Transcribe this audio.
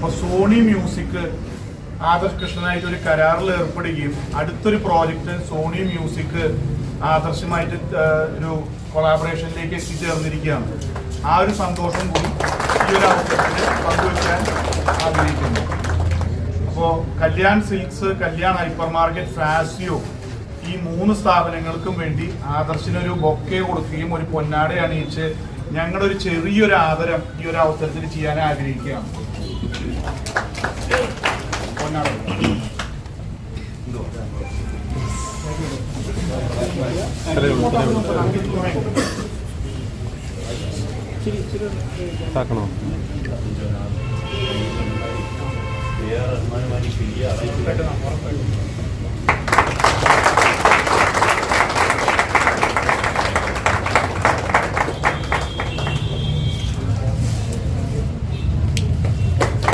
അപ്പോൾ Sony music Adarsh കൃഷ്ണനായിട്ട് ഒരു കരാറിൽ ഏർപ്പെടുകയും അടുത്തൊരു പ്രോജക്റ്റ് സോണി മ്യൂസിക് ആദർശമായിട്ട് ഒരു കൊളാബറേഷനിലേക്ക് എത്തിച്ചേർന്നിരിക്കുകയാണ്. ആ ഒരു സന്തോഷം കൂടി ഈ ഒരു അവസരത്തിൽ പങ്കുവയ്ക്കാൻ ആഗ്രഹിക്കുന്നു. അപ്പോൾ Kalyan silks, Kalyan hyper market, ഫാസിയോ ഈ 3 സ്ഥാപനങ്ങൾക്കും വേണ്ടി ആദർശിനൊരു ബൊക്കെ കൊടുക്കുകയും ഒരു പൊന്നാട അണിയിച്ച് ഞങ്ങളുടെ ഒരു ചെറിയൊരു ആദരം ഈ ഒരു അവസരത്തിൽ ചെയ്യാൻ ആഗ്രഹിക്കുകയാണ്. പൊന്നാട റഹ്മാനുമായി